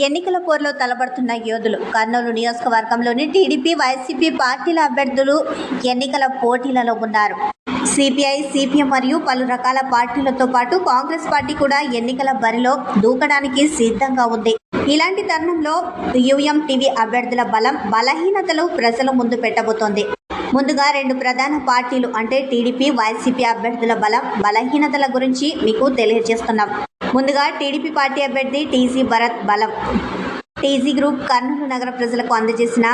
ఎన్నికల పోరులో తలపడుతున్న యోధులు కర్నూలు నియోజకవర్గంలోని టీడీపీ, వైసీపీ పార్టీల అభ్యర్థులు ఎన్నికల పోటీలలో ఉన్నారు. సిపిఐ, సిపిఎం మరియు పలు రకాల పార్టీలతో పాటు కాంగ్రెస్ పార్టీ కూడా ఎన్నికల బరిలో దూకడానికి సిద్ధంగా ఉంది. ఇలాంటి తరుణంలో యుఎంటీవీ అభ్యర్థుల బలహీనతలు ప్రజల ముందు పెట్టబోతోంది. ముందుగా రెండు ప్రధాన పార్టీలు అంటే టీడీపీ, వైసీపీ అభ్యర్థుల బలహీనతల గురించి మీకు తెలియజేస్తున్నాం. ముందుగా టీడీపీ పార్టీ అభ్యర్థి టీజీ భరత్ బలం. టీజీ గ్రూప్ కర్నూలు నగర ప్రజలకు అందజేసిన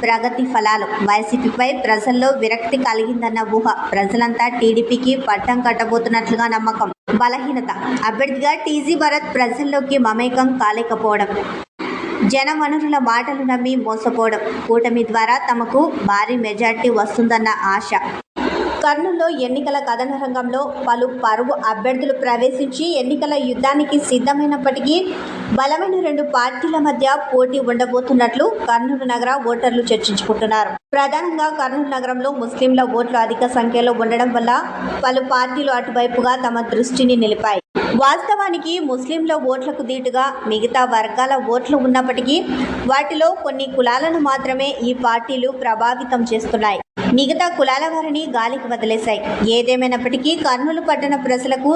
ప్రగతి ఫలాలు. వైసీపీపై ప్రజల్లో విరక్తి కలిగిందన్న ఊహ. ప్రజలంతా టీడీపీకి పట్టం కట్టబోతున్నట్లుగా నమ్మకం. బలహీనత అభ్యర్థిగా టీజీ భరత్ ప్రజల్లోకి మమేకం కాలేకపోవడం. జన వనరుల మాటలు నమ్మి మోసపోవడం. కూటమి ద్వారా తమకు భారీ మెజార్టీ వస్తుందన్న ఆశ. కర్నూలులో ఎన్నికల కథన రంగంలో పలు పరువు అభ్యర్థులు ప్రవేశించి ఎన్నికల యుద్ధానికి సిద్ధమైనప్పటికీ బలమైన రెండు పార్టీల మధ్య పోటీ ఉండబోతున్నట్లు కర్నూలు నగర ఓటర్లు చర్చించుకుంటున్నారు. ప్రధానంగా కర్నూలు నగరంలో ముస్లింల ఓట్లు అధిక సంఖ్యలో ఉండడం వల్ల పలు పార్టీలు అటువైపుగా తమ దృష్టిని నిలిపాయి. వాస్తవానికి ముస్లింల ఓట్లకు దీటుగా మిగతా వర్గాల ఓట్లు ఉన్నప్పటికీ వాటిలో కొన్ని కులాలను మాత్రమే ఈ పార్టీలు ప్రభావితం చేస్తున్నాయి. మిగతా కులాల వారిని గాలికి వదిలేశాయి. ఏదేమైనప్పటికీ కర్నూలు పట్టణ ప్రజలకు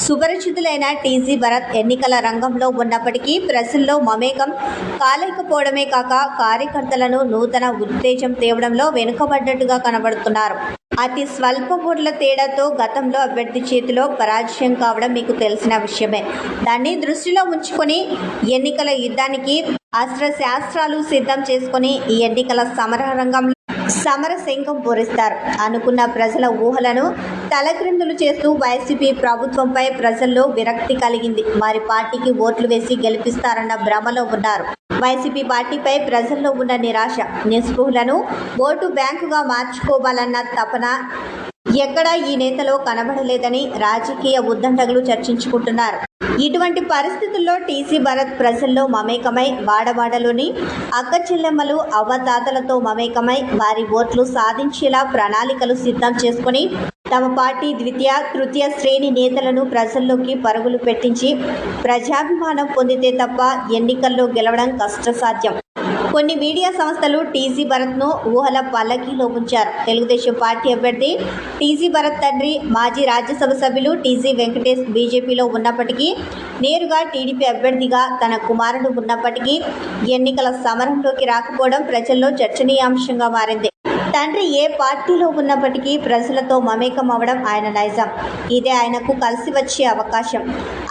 సుపరిచితులైన టీజీ భరత్ ఎన్నికల రంగంలో ఉన్నప్పటికీ ప్రజల్లో మమేకం కాలేకపోవడమే కాక కార్యకర్తలను నూతన ఉత్తేజం తేవడంలో వెనుకబడ్డట్టుగా కనబడుతున్నారు. అతి స్వల్ప ఓట్ల తేడాతో గతంలో అభ్యర్థి చేతిలో పరాజయం కావడం మీకు తెలిసిన విషయమే. దాన్ని దృష్టిలో ఉంచుకొని ఎన్నికల యుద్ధానికి అస్త్రశాస్త్రాలు సిద్ధం చేసుకుని ఈ ఎన్నికల సమర రంగంలో సమరశంఖం పూరిస్తారు. అనుకున్న ప్రజల ఊహలను తలక్రిందులు చేస్తూ వైసీపీ ప్రభుత్వంపై ప్రజల్లో విరక్తి కలిగింది. వారి పార్టీకి ఓట్లు వేసి గెలిపిస్తారన్న భ్రమలో ఉన్నారు. వైసీపీ పార్టీపై ప్రజల్లో ఉన్న నిరాశ, నిస్పృహలను ఓటు బ్యాంకుగా మార్చుకోవాలన్న తపన ఎక్కడా ఈ నేతలో కనబడలేదని రాజకీయ ఉద్దండగులు చర్చించుకుంటున్నారు. ఇటువంటి పరిస్థితుల్లో టీజీ భరత్ ప్రజల్లో మమేకమై వాడవాడలోని అక్క చెల్లెమ్మలు, అవ్వతాతలతో మమేకమై వారి ఓట్లు సాధించేలా ప్రణాళికలు సిద్ధం చేసుకుని తమ పార్టీ ద్వితీయ, తృతీయ శ్రేణి నేతలను ప్రజల్లోకి పరుగులు పెట్టించి ప్రజాభిమానం పొందితే తప్ప ఎన్నికల్లో గెలవడం కష్టసాధ్యం. కొన్ని మీడియా సంస్థలు టీజీ భరత్ను ఊహల పల్లకీలో ఉంచారు. తెలుగుదేశం పార్టీ అభ్యర్థి టీజీ భరత్ తండ్రి మాజీ రాజ్యసభ సభ్యులు టీజీ వెంకటేష్ బీజేపీలో ఉన్నప్పటికీ నేరుగా టీడీపీ అభ్యర్థిగా తన కుమారుడు ఉన్నప్పటికీ ఎన్నికల సమరంలోకి రాకపోవడం ప్రజల్లో చర్చనీయాంశంగా మారింది. తండ్రి ఏ పార్టీలో ఉన్నప్పటికీ ప్రజలతో మమేకం అవ్వడం ఆయన నైజం. ఇదే ఆయనకు కలిసి వచ్చే అవకాశం.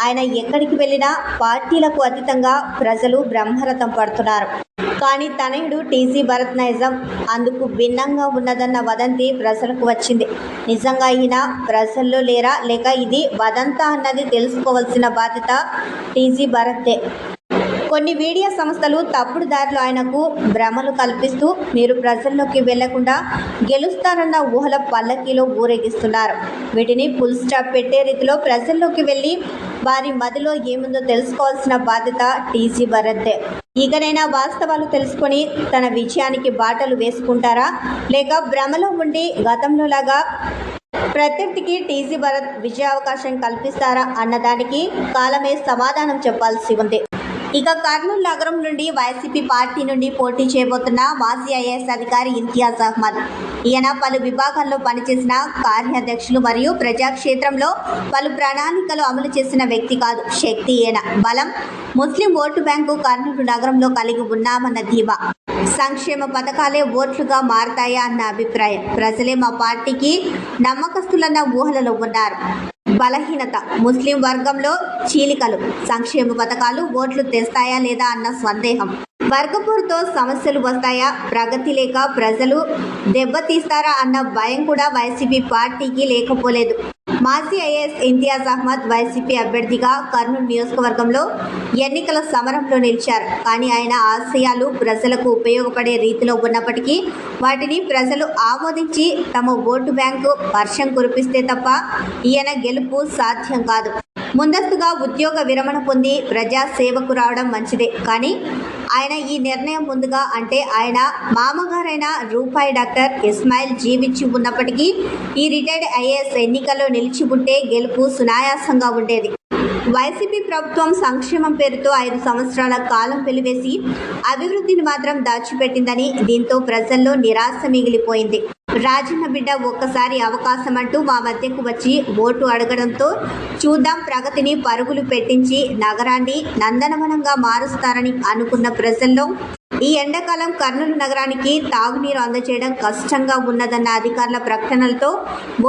ఆయన ఎక్కడికి వెళ్ళినా పార్టీలకు అతీతంగా ప్రజలు బ్రహ్మరథం పడుతున్నారు. కానీ తనయుడు టీజీ భరత్ నైజం అందుకు భిన్నంగా ఉన్నదన్న వదంతి ప్రజలకు వచ్చింది. నిజంగా ఈయన ప్రజల్లో లేరా లేక ఇది వదంతా అన్నది తెలుసుకోవాల్సిన బాధ్యత టీజీ భరత్దే. కొన్ని మీడియా సంస్థలు తప్పుడు దారిలో ఆయనకు భ్రమలు కల్పిస్తూ మీరు ప్రజల్లోకి వెళ్లకుండా గెలుస్తారన్న ఊహల పల్లకీలో ఊరేగిస్తున్నారు. వీటిని ఫుల్ స్టాప్ పెట్టే రీతిలో ప్రజల్లోకి వెళ్ళి వారి మదిలో ఏముందో తెలుసుకోవాల్సిన బాధ్యత టీజీ భరత్దే. ఇకనైనా వాస్తవాలు తెలుసుకొని తన విజయానికి బాటలు వేసుకుంటారా లేక భ్రమలో ఉండి గతంలోలాగా ప్రత్యర్థికి టీజీ భరత్ విజయావకాశం కల్పిస్తారా అన్నదానికి కాలమే సమాధానం చెప్పాల్సి ఉంది. ఇక కర్నూలు నగరం నుండి వైసీపీ పార్టీ నుండి పోటీ చేయబోతున్న మాజీ ఐఏఎస్ అధికారి ఇంతియాజ్ అహ్మద్. ఈయన పలు విభాగాల్లో పనిచేసిన కార్యాధ్యక్షులు మరియు ప్రజాక్షేత్రంలో పలు ప్రణాళికలు అమలు చేసిన వ్యక్తి కాదు, శక్తి ఈయన. బలం ముస్లిం ఓటు బ్యాంకు కర్నూలు నగరంలో కలిగి ఉన్నామన్న ధీమా. సంక్షేమ పథకాలే ఓట్లుగా మారతాయా అన్న అభిప్రాయం. ప్రజలే మా పార్టీకి నమ్మకస్తులన్న ఊహలలో ఉన్నారు. బలహీనత ముస్లిం వర్గంలో చీలికలు. సంక్షేమ పథకాలు ఓట్లు తెస్తాయా లేదా అన్న సందేహం. వర్గపోరుతో సమస్యలు వస్తాయా, ప్రగతి లేక ప్రజలు దెబ్బతీస్తారా అన్న భయం కూడా వైసీపీ పార్టీకి లేకపోలేదు. మాజీ ఐఏఎస్ ఇంతియాజ్ అహ్మద్ వైసీపీ అభ్యర్థిగా కర్నూలు నియోజకవర్గంలో ఎన్నికల సమరంలో నిలిచారు. కానీ ఆయన ఆశయాలు ప్రజలకు ఉపయోగపడే రీతిలో ఉన్నప్పటికీ వాటిని ప్రజలు ఆమోదించి తమ ఓటు బ్యాంకు వర్షం కురిపిస్తే తప్ప ఈయన గెలుపు సాధ్యం కాదు. ముందస్తుగా ఉద్యోగ విరమణ పొంది ప్రజా సేవకు రావడం మంచిదే. కానీ ఆయన ఈ నిర్ణయం ముందుగా అంటే ఆయన మామగారైన రూపాయి డాక్టర్ ఇస్మాయిల్ జీవించి ఉన్నప్పటికీ ఈ రిటైర్డ్ ఐఏఎస్ ఎన్నికల్లో నిలిచి ఉంటే గెలుపు సునాయాసంగా ఉండేది. వైసీపీ ప్రభుత్వం సంక్షేమం పేరుతో 5 సంవత్సరాల కాలం వెలివేసి అభివృద్ధిని మాత్రం దాచిపెట్టిందని దీంతో ప్రజల్లో నిరాశ మిగిలిపోయింది. రాజన్న బిడ్డ ఒక్కసారి అవకాశం అంటూ మా మధ్యకు వచ్చి ఓటు అడగడంతో చూద్దాం ప్రగతిని పరుగులు పెట్టించి నగరాన్ని నందనవనంగా మారుస్తారని అనుకున్న ప్రజల్లో ఈ ఎండాకాలం కర్నూలు నగరానికి తాగునీరు అందజేయడం కష్టంగా ఉన్నదన్న అధికారుల ప్రకటనలతో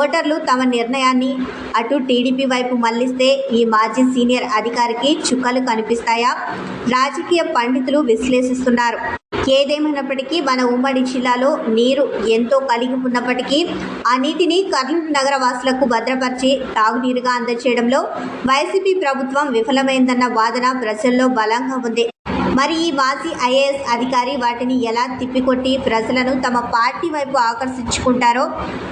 ఓటర్లు తమ నిర్ణయాన్ని అటు టీడీపీ వైపు మళ్లిస్తే ఈ మాజీ సీనియర్ అధికారికి చుక్కలు కనిపిస్తాయా? రాజకీయ పండితులు విశ్లేషిస్తున్నారు. ఏదేమైనప్పటికీ మన ఉమ్మడి జిల్లాలో నీరు ఎంతో కలిగి ఉన్నప్పటికీ ఆ నీటిని కర్నూలు నగర వాసులకు భద్రపరిచి తాగునీరుగా అందజేయడంలో వైసీపీ ప్రభుత్వం విఫలమైందన్న వాదన ప్రజల్లో బలంగా ఉంది. మరి ఈ మాజీ ఐఏఎస్ అధికారి వాటిని ఎలా తిప్పికొట్టి ప్రజలను తమ పార్టీ వైపు ఆకర్షించుకుంటారో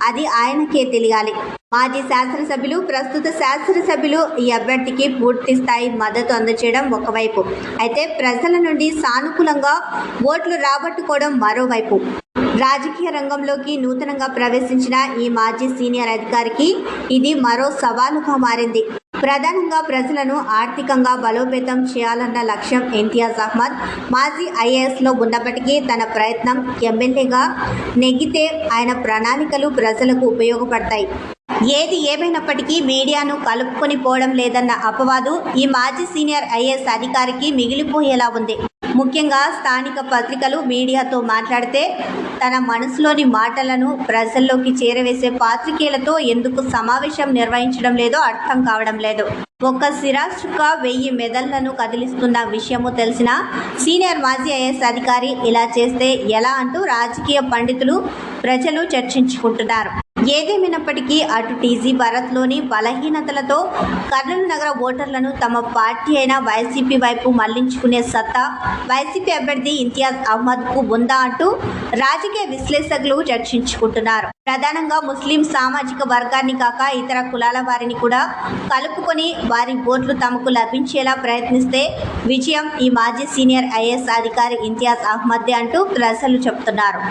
అది ఆయనకే తెలియాలి. మాజీ శాసనసభ్యులు, ప్రస్తుత శాసనసభ్యులు ఈ అభ్యర్థికి పూర్తి స్థాయి మద్దతు అందజేయడం ఒకవైపు అయితే, ప్రజల నుండి సానుకూలంగా ఓట్లు రాబట్టుకోవడం మరోవైపు. రాజకీయ రంగంలోకి నూతనంగా ప్రవేశించిన ఈ మాజీ సీనియర్ అధికారికి ఇది మరో సవాలుగా మారింది. ప్రధానంగా ప్రజలను ఆర్థికంగా బలోపేతం చేయాలన్న లక్ష్యం ఇంతియాజ్ అహ్మద్ మాజీ ఐఏఎస్లో ఉన్నప్పటికీ తన ప్రయత్నం ఎమ్మెల్యేగా నెగ్గితే ఆయన ప్రణాళికలు ప్రజలకు ఉపయోగపడతాయి. ఏది ఏమైనప్పటికీ మీడియాను కలుపుకొని పోవడం లేదన్న అపవాదు ఈ మాజీ సీనియర్ ఐఏఎస్ అధికారికి మిగిలిపోయేలా ఉంది. ముఖ్యంగా స్థానిక పత్రికలు మీడియాతో మాట్లాడితే తన మనసులోని మాటలను ప్రజల్లోకి చేరవేసే పాత్రికేయులతో ఎందుకు సమావేశం నిర్వహించడం లేదో అర్థం కావడం లేదు. ఒక్క సిరాజ్ చుక్క 1000 మెదళ్లను కదిలిస్తున్న విషయము తెలిసిన సీనియర్ మాజీ ఐఏఎస్ అధికారి ఇలా చేస్తే ఎలా అంటూ రాజకీయ పండితులు, ప్రజలు చర్చించుకుంటున్నారు. ఏదేమైనప్పటికీ అటు టీజీ భరత్లోని బలహీనతలతో కర్నూలు నగర ఓటర్లను తమ పార్టీ అయిన వైసీపీ వైపు మళ్లించుకునే సత్తా వైసీపీ అభ్యర్థి ఇంతియాజ్ అహ్మద్కు ఉందా అంటూ రాజకీయ విశ్లేషకులు చర్చించుకుంటున్నారు. ప్రధానంగా ముస్లిం సామాజిక వర్గాన్ని కాక ఇతర కులాల వారిని కూడా కలుపుకొని వారి ఓట్లు తమకు లభించేలా ప్రయత్నిస్తే విజయం ఈ మాజీ సీనియర్ ఐఏఎస్ అధికారి ఇంతియాజ్ అహ్మద్దే అంటూ ప్రజలు చెబుతున్నారు.